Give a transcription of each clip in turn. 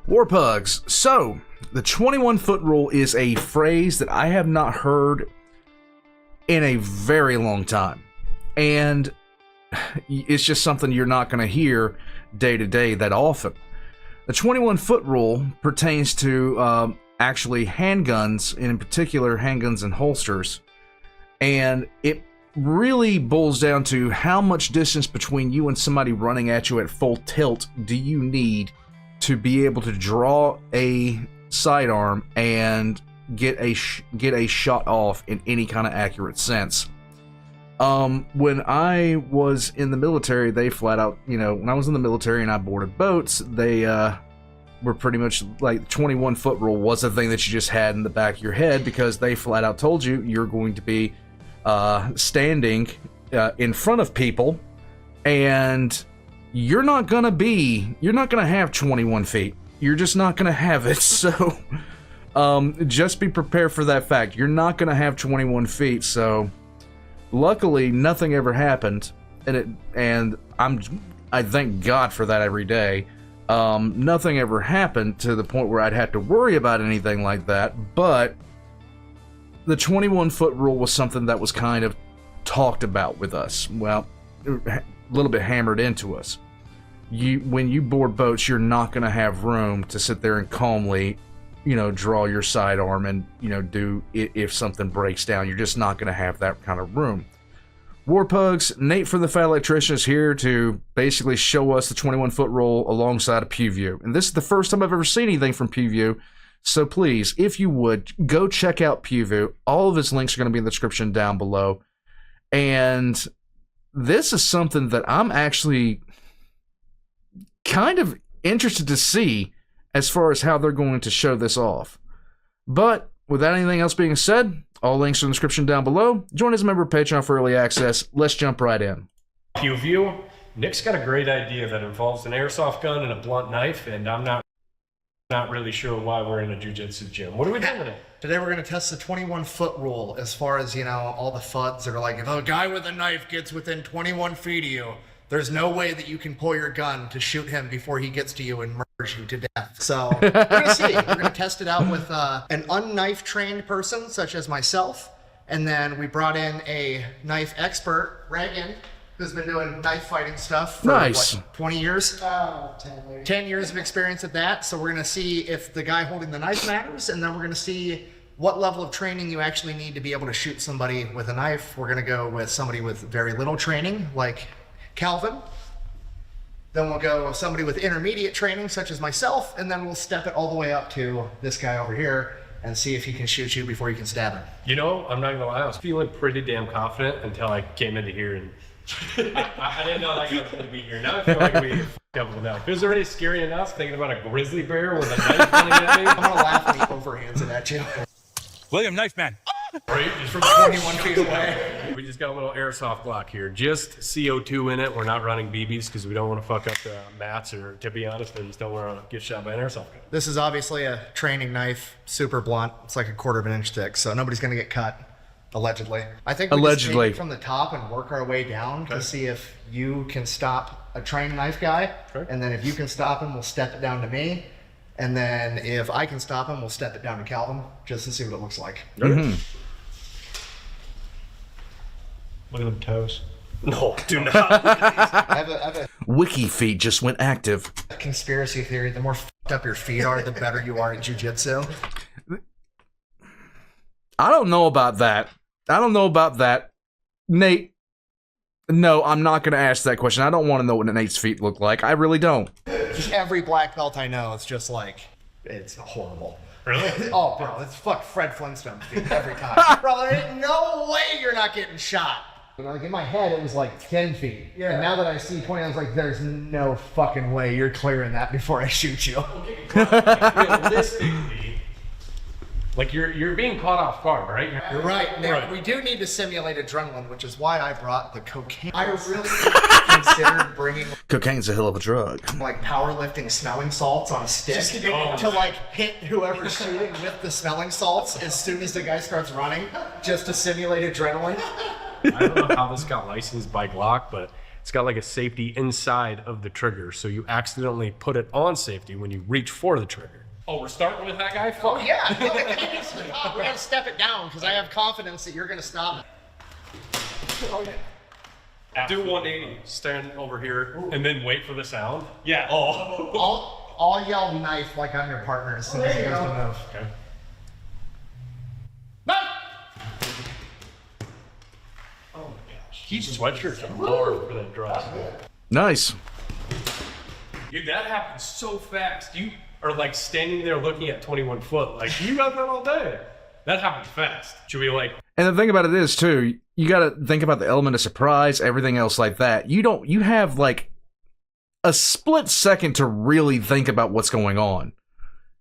Warpugs. So, the 21-foot rule is a phrase that I have not heard in a very long time. And it's just something you're not going to hear day to day that often. The 21-foot rule pertains to actually handguns, and in particular handguns and holsters. And it really boils down to how much distance between you and somebody running at you at full tilt do you need to be able to draw a sidearm and get a shot off in any kind of accurate sense. When I was in the military, they flat out, when I was in the military and I boarded boats, they were pretty much like 21-foot rule was a thing that you just had in the back of your head, because they flat out told you you're going to be standing in front of people, and you're not gonna have 21 feet. You're just not gonna have it. So just be prepared for that fact. You're not gonna have 21 feet. So luckily nothing ever happened, and I thank God for that every day. Nothing ever happened to the point where I'd have to worry about anything like that. But the 21-foot rule was something that was kind of talked about with us. Well, a little bit hammered into us. When you board boats, you're not going to have room to sit there and calmly, draw your sidearm and, do it if something breaks down. You're just not going to have that kind of room. Warpugs, Nate from the Fat Electrician is here to basically show us the 21-foot rule alongside of PewView. And this is the first time I've ever seen anything from PewView. So please, if you would, go check out PewView. All of his links are going to be in the description down below. And this is something that I'm actually kind of interested to see as far as how they're going to show this off. But without anything else being said, all links are in the description down below. Join as a member of Patreon for early access. Let's jump right in. PewView, Nick's got a great idea that involves an airsoft gun and a blunt knife, and I'm not really sure why we're in a jiu-jitsu gym. What are we doing today? Today we're going to test the 21-foot rule as far as, all the FUDs that are like, if a guy with a knife gets within 21 feet of you, there's no way that you can pull your gun to shoot him before he gets to you and murders you to death. So we're going to see. We're going to test it out with an unknife trained person such as myself. And then we brought in a knife expert, Reagan, who's been doing knife fighting stuff for nice. What, 20 years? 10 years of experience at that. So we're going to see if the guy holding the knife matters, and then we're going to see what level of training you actually need to be able to shoot somebody with a knife. We're going to go with somebody with very little training, like Calvin. Then we'll go with somebody with intermediate training, such as myself, and then we'll step it all the way up to this guy over here and see if he can shoot you before you can stab him. I'm not going to lie, I was feeling pretty damn confident until I came into here and I didn't know that guy was going to be here. Now I feel like we f***ed up with that. It was already scary enough thinking about a grizzly bear with a knife pointing at me. I'm going to laugh when he overhands it at you. William, knife man. Right, just from 21 feet away. We just got a little airsoft Glock here. Just CO2 in it. We're not running BBs because we don't want to fuck up the mats, or to be honest, I just don't want to get shot by an airsoft gun. This is obviously a training knife, super blunt. It's like a 1/4 inch thick, so nobody's going to get cut, allegedly. I think we just take it from the top and work our way down to see if you can stop a trained knife guy. Okay. And then if you can stop him, we'll step it down to me. And then if I can stop him, we'll step it down to Calvin, just to see what it looks like. Mm-hmm. Look at them toes. No, do not. I have a Wiki feet just went active. conspiracy theory. The more f***ed up your feet are, the better you are at jiu-jitsu. I don't know about that. Nate, no, I'm not going to ask that question. I don't want to know what Nate's feet look like. I really don't. Just every black belt I know, it's just like, it's horrible. Really? Oh, bro, it's fuck Fred Flintstone feet every time. Bro, there ain't no way you're not getting shot. Like in my head, it was like 10 feet. Yeah. And now that I see 20, I was like, there's no fucking way you're clearing that before I shoot you. Realistically, like you're being caught off guard, right? You're right, Nick. Right. We do need to simulate adrenaline, which is why I brought the cocaine. I really considered bringing Cocaine's a hell of a drug. like powerlifting smelling salts on a stick to like hit whoever's shooting with the smelling salts as soon as the guy starts running, just to simulate adrenaline. I don't know how this got licensed by Glock, but it's got like a safety inside of the trigger, so you accidentally put it on safety when you reach for the trigger. Oh, we're starting with that guy? Oh yeah, we're gonna step it down because I have confidence that you're gonna stop it. Oh, yeah. Do 180, stand over here, and then wait for the sound. Yeah. I'll yell knife like I'm your partner as soon as he goes to move. Okay. Knife! Oh my gosh. These sweatshirts are hard for that drop. Nice. Dude, that happens so fast. You are like standing there looking at 21 foot. Like, you got that all day. That happens fast. Should we like... And the thing about it is, too, you got to think about the element of surprise, everything else like that. You have like a split second to really think about what's going on.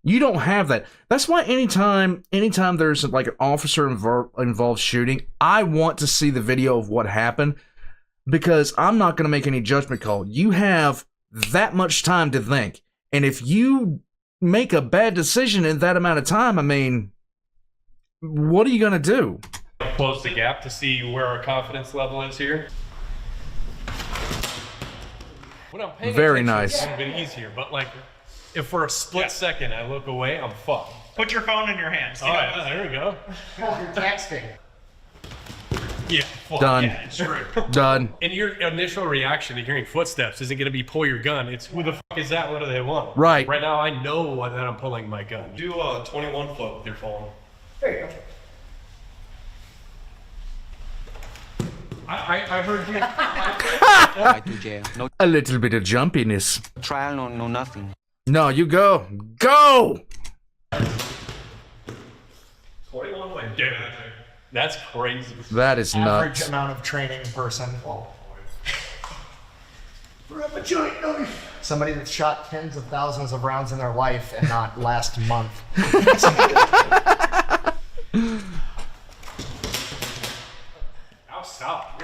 You don't have that. That's why anytime there's like an officer involved shooting, I want to see the video of what happened, because I'm not going to make any judgment call. You have that much time to think. And if you make a bad decision in that amount of time, I mean, what are you going to do? Close the gap to see where our confidence level is here. When I'm paying Very attention, nice. it's a bit easier, but like, if for a split second I look away, I'm fucked. Put your phone in your hands. Oh, yeah, there we go. You're texting. Yeah, fuck. Done. Yeah, it's true. Done. And your initial reaction to hearing footsteps isn't going to be pull your gun. It's who the fuck is that? What do they want? Right. Right now, I know that I'm pulling my gun. Do 21 foot with your phone. There you go. I heard you. I do jail. No A little bit of jumpiness. trial, no nothing. No, you go. Go! 21 way. Dude, that's crazy. That is Average nuts. amount of training person. Grab a giant knife. Somebody that's shot tens of thousands of rounds in their life and not last month. Stop.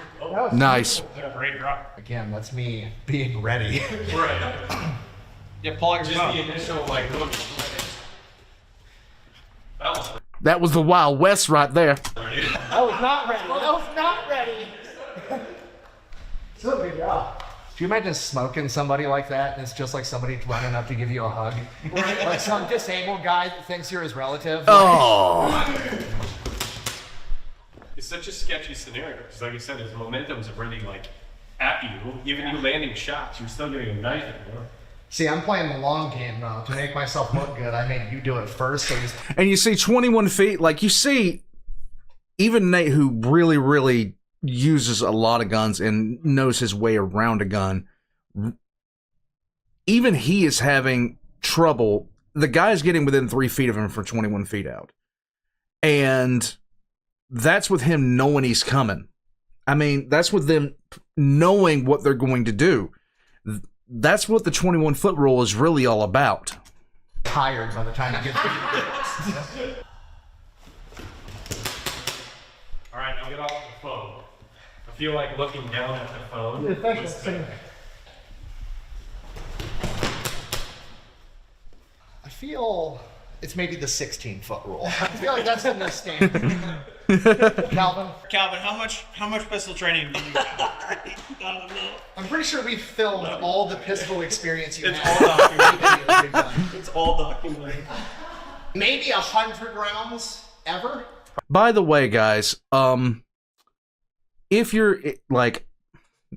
Nice. Great drop. Again, that's me being ready. Right. Yeah, pull out your Just phone. the initial like look. That was That was the Wild West right there. pretty. I was not ready. I was not ready. So good job. Do you imagine smoking somebody like that and it's just like somebody running up to give you a hug? Like some disabled guy that thinks you're his relative. Oh. It's such a sketchy scenario because, like I said, his momentum's really like at you. Even you landing shots, you're still getting a knife in there. See, I'm playing the long game though. To make myself look good, I made you do it first. So just... And you see 21 feet, like you see, even Nate, who really, really uses a lot of guns and knows his way around a gun, even he is having trouble. The guy's getting within 3 feet of him from 21 feet out. And that's with him knowing he's coming. I mean, that's with them knowing what they're going to do. That's what the 21 foot rule is really all about. tired by the time you get to All right, now get off the phone. I feel like looking down at the phone. I feel it's maybe the 16-foot rule. I feel like that's the new standard. Calvin? Calvin, how much pistol training do you have? I'm pretty sure we filmed all the pistol experience you It's had. all documented. Videos we've done. It's all documented. Maybe 100 rounds ever? By the way, guys, if you're like,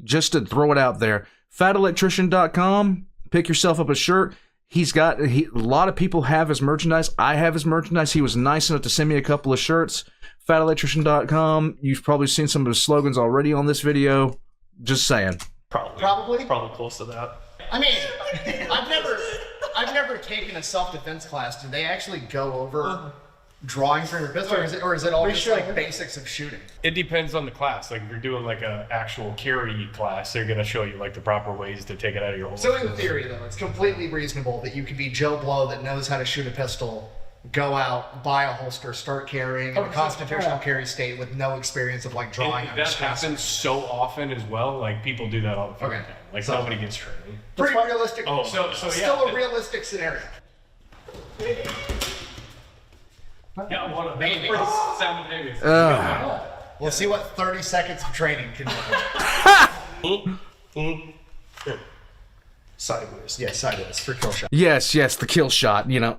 just to throw it out there, FatElectrician.com, pick yourself up a shirt. A lot of people have his merchandise. I have his merchandise. He was nice enough to send me a couple of shirts. FatElectrician.com. You've probably seen some of his slogans already on this video. Just saying. Probably. Probably close to that. I mean, I've never taken a self-defense class. Do they actually go over drawing from your pistol, or is it all just like basics of shooting? It depends on the class. Like if you're doing like a actual carry class, they're gonna show you like the proper ways to take it out of your holster. So in theory, though, it's completely reasonable that you could be Joe Blow that knows how to shoot a pistol, go out, buy a holster, start carrying in a constitutional carry state with no experience of like drawing. And that happens so often as well. Like people do that all the fucking Okay. time. Like So- nobody gets training. Pretty realistic. Oh, so yeah. Still a realistic scenario. Yeah, one of them. Maybe. Pretty simultaneous. We'll see what 30 seconds of training can do. Sideways. Yeah, sideways for kill shot. Yes, the kill shot, you know.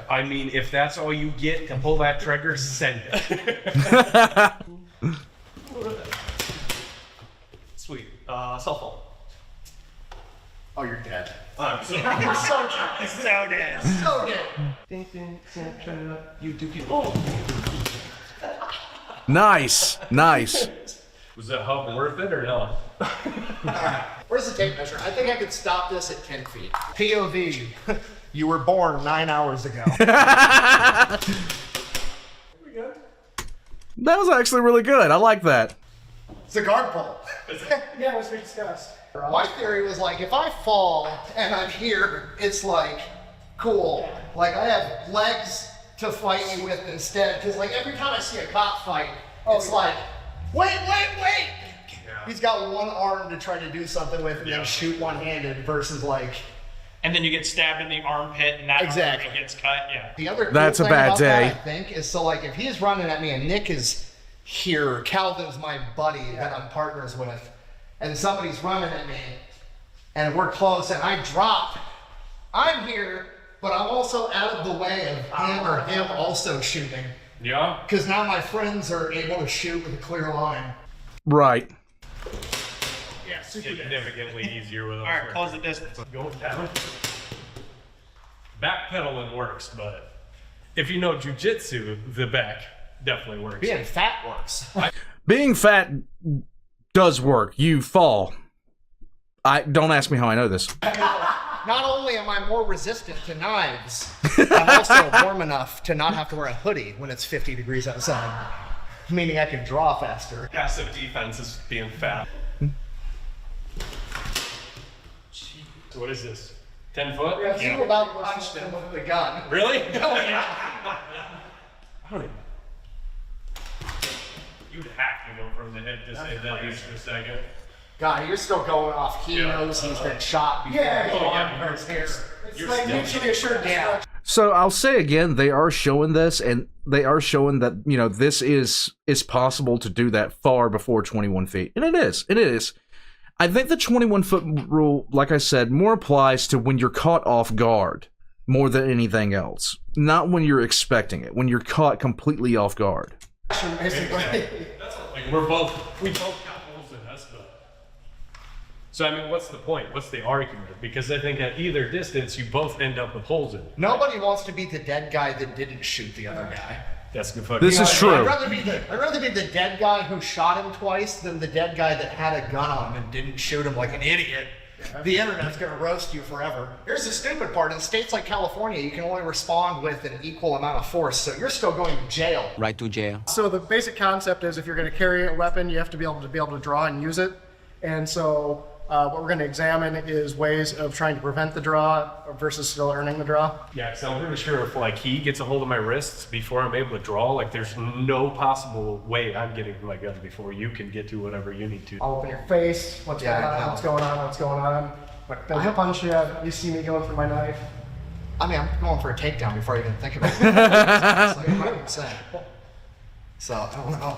I mean, if that's all you get to pull that trigger, send it. Sweet. Cell phone. Oh, you're dead. I'm so You're so dead. So dead. So dead. Nice. Was that hub worth it or not? Where's the tape measure? I think I could stop this at 10 feet. POV. You were born 9 hours ago. That was actually really good. I like that. It's a guard pull. Yeah, let's be discussed. My theory was like, if I fall and I'm here, it's like, cool. Like, I have legs to fight you with instead. Because, like, every time I see a cop fight, it's like, wait. He's got one arm to try to do something with and then shoot one-handed versus, like... And then you get stabbed in the armpit and that Exactly. armpit gets cut. Yeah. The other cool That's a thing bad about day. that, I think, is so, like, if he's running at me and Nick is here, Calvin's my buddy that I'm partners with, and somebody's running at me, and we're close, and I drop, I'm here, but I'm also out of the way of him or him also shooting. Yeah. Because now my friends are able to shoot with a clear line. Right. Yeah, super dead. Significantly easier with us. All right, close the distance. Going down. Backpedaling works, but if you know jujitsu, the back definitely works. Being fat works. Being fat does work. You fall. Don't ask me how I know this. Not only am I more resistant to knives, I'm also warm enough to not have to wear a hoodie when it's 50 degrees outside. Meaning I can draw faster. Passive defense is being fat. So what is this? 10 foot? You about punched him with the gun. Really? Oh, yeah. I don't even. You'd have to go from the head to say that just for a second. God, you're still going off. He knows he's been shot before. Yeah. His Oh, arm yeah. hurts here. It's like mutually assured Yeah. So I'll say again, they are showing this, and they are showing that, you know, this is possible to do that far before 21 feet. And it is. I think the 21-foot rule, like I said, more applies to when you're caught off guard more than anything else. Not when you're expecting it, when you're caught completely off guard. Basically. Like we both got holes in us, but. So I mean, what's the point? What's the argument? Because I think at either distance, you both end up with holes in it. Nobody wants to be the dead guy that didn't shoot the other guy. That's good fucking. This is true. I'd rather be the dead guy who shot him twice than the dead guy that had a gun on him and didn't shoot him like an idiot. The internet's gonna roast you forever. Here's the stupid part. In states like California, you can only respond with an equal amount of force, so you're still going to jail. Right to jail. So the basic concept is if you're going to carry a weapon, you have to be able to draw and use it. And so what we're going to examine is ways of trying to prevent the draw versus still earning the draw. Yeah, so I'm pretty sure if like he gets a hold of my wrists before I'm able to draw, like there's no possible way I'm getting to my gun before you can get to whatever you need to. I'll open your face. What's going on? Then he'll punch you. You see me going for my knife. I mean, I'm going for a takedown before I even think about it. It's like 100%. So, I don't know.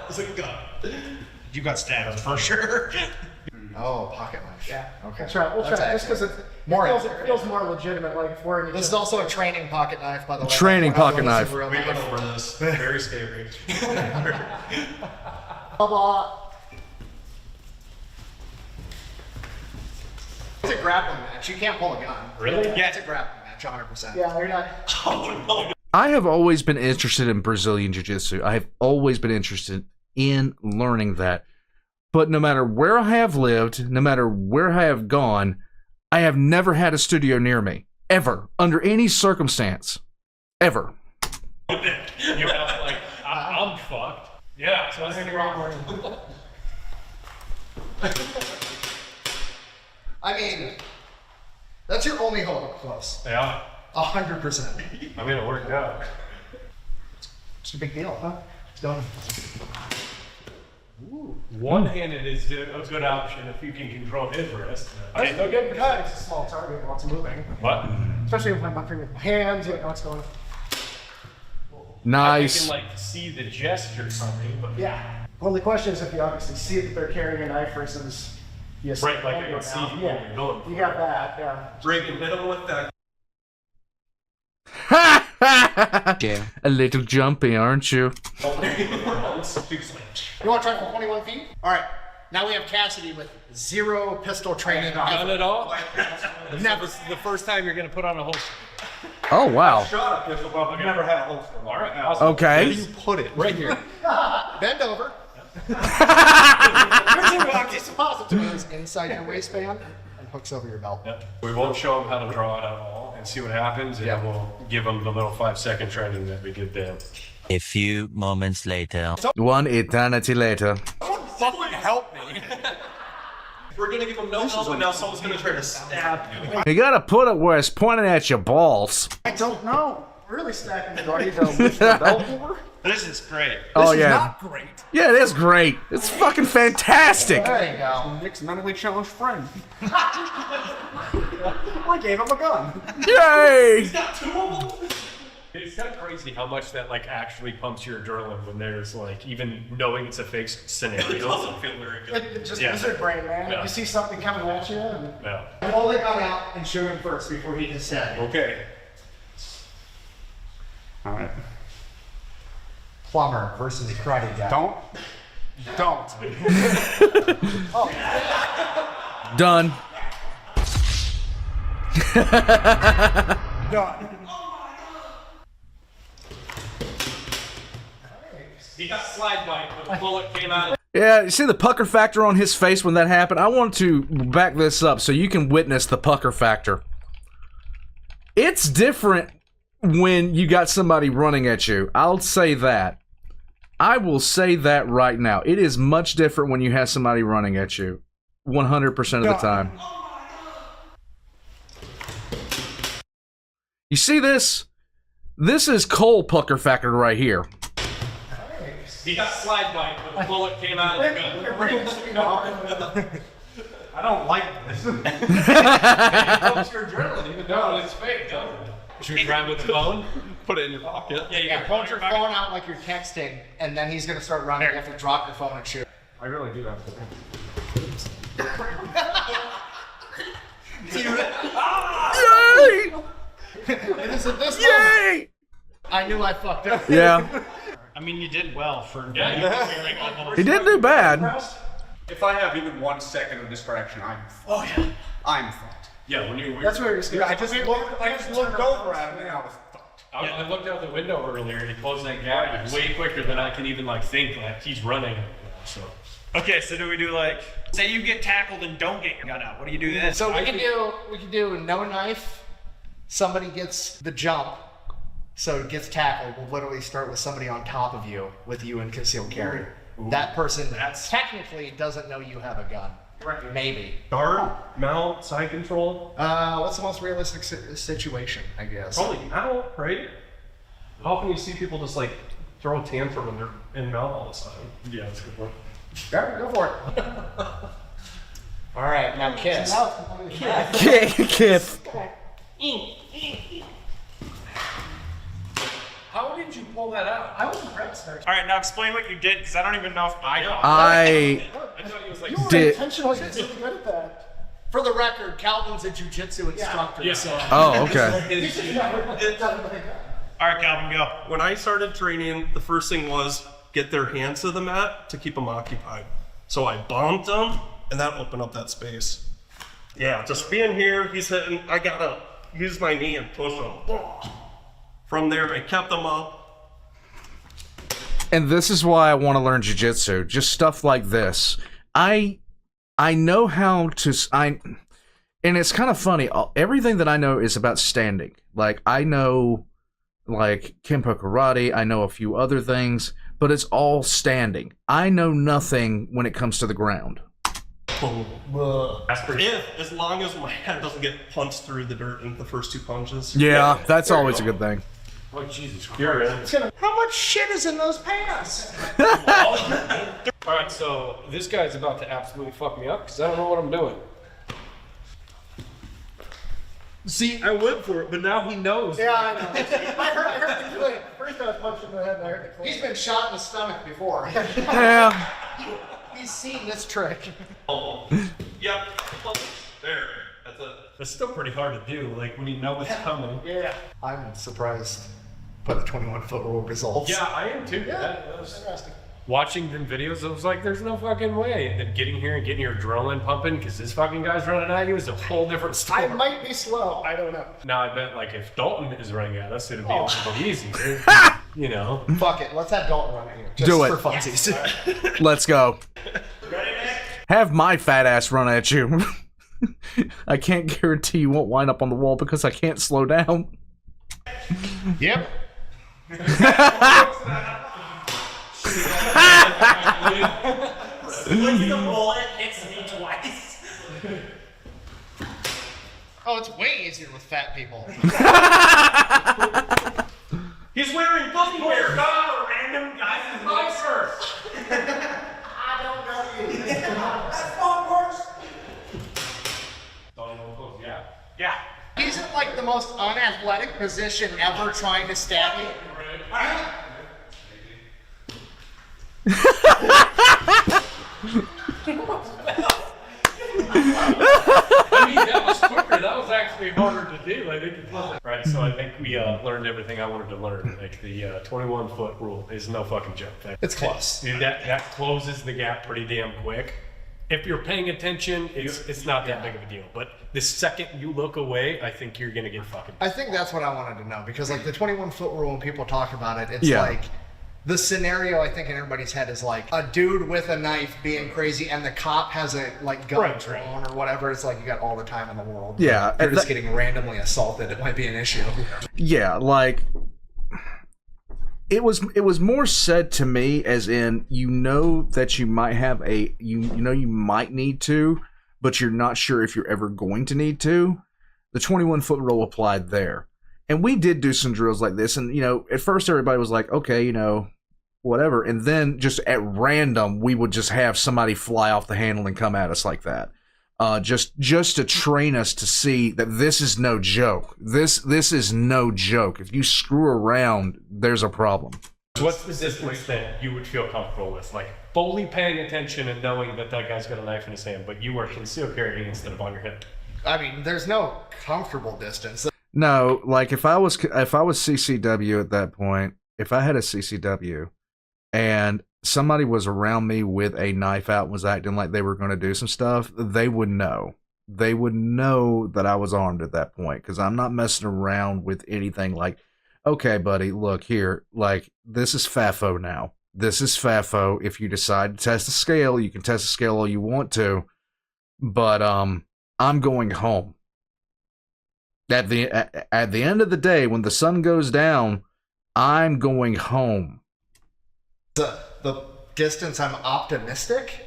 It's like a gun. You got stabbed for sure. Oh, pocket knife. Yeah. Okay. We'll try. That's Just because it feels more legitimate. Like if we're in This is also a training pocket knife, by the way. Training We're not pocket doing this knife. in real We life. went over this. Very scary. It's a grappling match. You can't pull a gun. Really? Yeah, it's a grappling match, 100%. yeah, you're not. I have always been interested in Brazilian Jiu-Jitsu. I have always been interested in learning that. But no matter where I have lived, no matter where I have gone, I have never had a studio near me. Ever. Under any circumstance. Ever. You have like, I'm fucked. Yeah, so I think wrong. I mean, that's your only hope up close. Yeah, 100%. I mean, it worked out. It's a big deal, huh? It's done. One-handed is a good option if you can control his wrist. I'm still getting cut. It's a small target while it's moving. What? Especially if I'm buffering with my hands, you know what's going on. Nice. I can like see the gesture coming, but Yeah. Well, the question is if you obviously see that they're carrying a knife versus you see right, like I it can see now. what Yeah. you're going for. You got that, yeah. Break in middle with that. Jail. A little jumpy, aren't you? You want to try for 21 feet? All right. Now we have Cassidy with 0 pistol training. Done it all? Never. This is the first time you're gonna put on a holster. Oh, wow. Shot a pistol, but I've never had a holster. All right, awesome. Okay. You put it right here. Bend over. Suppositories inside your waistband and hooks over your belt. Yep. We won't show them how to draw it at all and see what happens, and Yeah. we'll give them the little 5-second training that we give them. A few moments later. One eternity later. Fucking help me. We're gonna give them no help, and now someone's gonna try to stab you. You gotta put it where it's pointing at your balls. I don't know. Really stacking the door. You don't lift the belt over? This is great. Oh, This yeah. is not great. Yeah, it is great. It's fucking fantastic. There you go. Nick's mentally challenged friend. I gave him a gun. Yay! It's kind of crazy how much that like actually pumps your adrenaline when there's like even knowing it's a fake scenario. It doesn't feel very good. It just Yeah. wizard brain, man. Yeah. You see something coming at you. And Yeah. Pull the gun out and shoot him first before he just said. Okay. All right. Plumber versus karate guy. Don't. Done. done. He got slide bite, but the bullet came out. Yeah, you see the pucker factor on his face when that happened? I want to back this up so you can witness the pucker factor. It's different when you got somebody running at you. I'll say that. I will say that right now. It is much different when you have somebody running at you. 100% of the time. You see this? This is Cole pucker factor right here. He got slide bite, but the bullet came out of the gun. I don't like this. It pumps your adrenaline, even though it's fake, doesn't it? Should we try with the phone? Put it in your pocket. Yeah, you Yeah, can hold your phone out like you're texting, and then he's gonna start running. You have to drop your phone and shoot. I really do have to. Yay! It is at this moment Yay! I knew I fucked up. Yeah, I mean, you did well for. he didn't do bad. If I have even 1 second of distraction, I'm fucked. I'm fucked. Yeah, when you. That's what you're saying. I just looked over at him and I was fucked. I looked out the window earlier and he closed that gap way quicker than I can even like think. Like he's running. So. Okay, so do we do like, say you get tackled and don't get your gun out? What do you do then? So we can do no knife. Somebody gets the jump, so it gets tackled. We'll literally start with somebody on top of you with you in concealed carry. That person technically doesn't know you have a gun. Right. Maybe. Dart, mount, side control. What's the most realistic situation? I guess. Probably mount, right? How often you see people just like throw a tantrum when they're in mount all the time? Yeah, that's a good one. Yeah, go for it. All right, now kiss. Now it's completely Kiss. How did you pull that out? I was impressed. All right, now explain what you did, because I don't even know if I know. I thought he was like. You were Did- intentionally really good at that. For the record, Calvin's a jiu-jitsu instructor. Yeah. So Oh, okay. All right, Calvin, go. When I started training, the first thing was get their hands to the mat to keep them occupied. So I bumped them, and that opened up that space. Yeah, just being here, he's hitting, I gotta use my knee and push him. From there, I kept them up. And this is why I want to learn jiu-jitsu. Just stuff like this. I know how to and it's kind of funny. Everything that I know is about standing. Like I know like Kempo karate, I know a few other things, but it's all standing. I know nothing when it comes to the ground. That's pretty. As long as my head doesn't get punched through the dirt in the first 2 punches. Yeah, that's always a good thing. Oh Jesus Christ! how much shit is in those pants? All right, so this guy's about to absolutely fuck me up because I don't know what I'm doing. See, I went for it, but now he knows. Yeah, I know. I heard the first I was punched in the head and I heard the click. He's been shot in the stomach before. Yeah. He's seen this trick. Yep. There. That's it. That's still pretty hard to do, like when you know what's coming. Yeah. I'm surprised by the 21-foot rule results. Yeah, I am too. Yeah. That was, Interesting. watching them videos, I was like, there's no fucking way. And then getting here and getting your adrenaline pumping because this fucking guy's running at you is a whole different story. I might be slow. I don't know. Now I bet like if Dalton is running at us, it'd be a little easier. You know. Fuck it. Let's have Dalton run it here. Just Do it. for funsies. Let's go. Have my fat ass run at you. I can't guarantee you won't wind up on the wall because I can't slow down. Yep. The bullet hits me twice. Oh, it's way easier with fat people. He's wearing footwear. Random guys in first. I don't know you. That's fun worse. Yeah. Yeah. He's in like the most unathletic position ever trying to stab me. I mean, that was quicker. That was actually harder to do. I think it was. Right, so I think we learned everything I wanted to learn. Like the 21-foot rule is no fucking joke. It's close. Dude, that closes the gap pretty damn quick. If you're paying attention, it's not that big of a deal. But the second you look away, I think you're gonna get fucking. I think that's what I wanted to know because like the 21-foot rule, when people talk about it, it's Yeah. like the scenario I think in everybody's head is like a dude with a knife being crazy and the cop has a like gun drawn or whatever. It's like you got all the time in the world. Yeah, If you're just getting randomly assaulted, it might be an issue. Yeah, like it was more said to me as in you know that you might have a you know you might need to, but you're not sure if you're ever going to need to. The 21-foot rule applied there. And we did do some drills like this, and you know, at first everybody was like, okay, you know, whatever. And then just at random, we would just have somebody fly off the handle and come at us like that. Just to train us to see that this is no joke. This is no joke. If you screw around, there's a problem. What's the distance that you would feel comfortable with? Like fully paying attention and knowing that that guy's got a knife in his hand, but you are concealed carrying instead of on your hip. I mean, there's no comfortable distance. No, like if I was CCW at that point, if I had a CCW and somebody was around me with a knife out and was acting like they were going to do some stuff, they would know. They would know that I was armed at that point because I'm not messing around with anything like, okay, buddy, look here, like this is FAFO now. This is FAFO. If you decide to test the scale, you can test the scale all you want to, but I'm going home. At the end of the day, when the sun goes down, I'm going home. The distance I'm optimistic,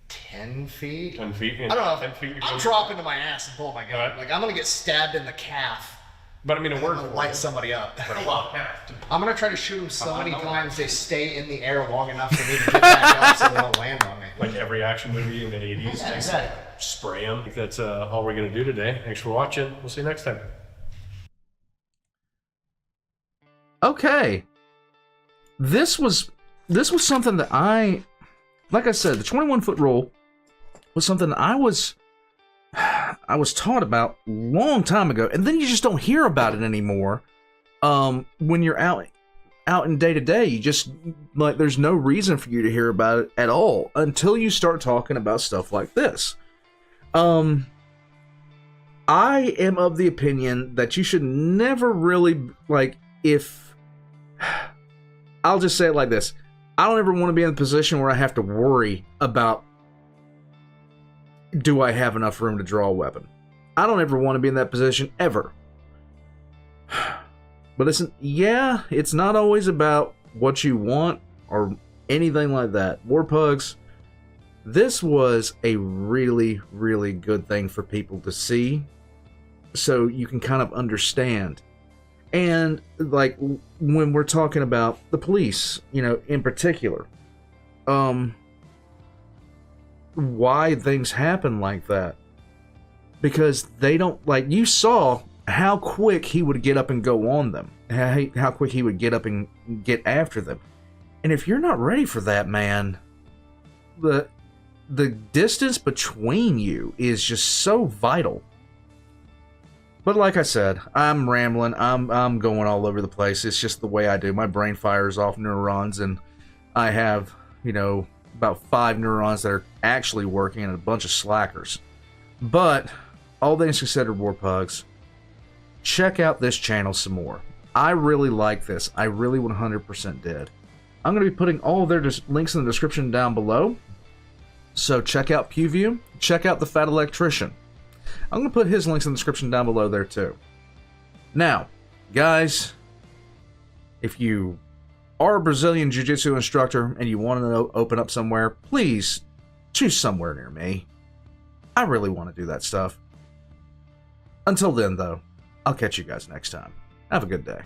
10 feet. 10 feet. I don't know. 10 feet. I'm dropping to my ass and pull my gun. Alright. Like I'm gonna get stabbed in the calf. But I mean, it I'm works. gonna light somebody up. Yeah. I'm gonna try to shoot them so many times they stay in the air long enough for me to get back up so they don't land on me. Like every action movie in the 80s. Yeah, exactly. Spray them. I think that's all we're going to do today. Thanks for watching. We'll see you next time. Okay. This was something that like I said, the 21-foot rule was something that I was taught about a long time ago, and then you just don't hear about it anymore. When you're out in day to day, you just like there's no reason for you to hear about it at all until you start talking about stuff like this. I am of the opinion that you should never really like if I'll just say it like this. I don't ever want to be in a position where I have to worry about do I have enough room to draw a weapon. I don't ever want to be in that position ever. But listen, yeah, it's not always about what you want or anything like that. Warpugs, this was a really, really good thing for people to see so you can kind of understand. And like when we're talking about the police, you know, in particular, why things happen like that. Because they don't, like, you saw how quick he would get up and go on them. how quick he would get up and get after them. And if you're not ready for that, man, the distance between you is just so vital. But like I said, I'm rambling. I'm going all over the place. It's just the way I do. My brain fires off neurons, and I have, about 5 neurons that are actually working and a bunch of slackers. But all things considered, Warpugs, check out this channel some more. I really like this. I really 100% did. I'm going to be putting all of their links in the description down below. So check out PewView. Check out the Fat Electrician. I'm going to put his links in the description down below there too. Now, guys, if you are a Brazilian Jiu-Jitsu instructor and you want to open up somewhere, please choose somewhere near me. I really want to do that stuff. Until then, though, I'll catch you guys next time. Have a good day.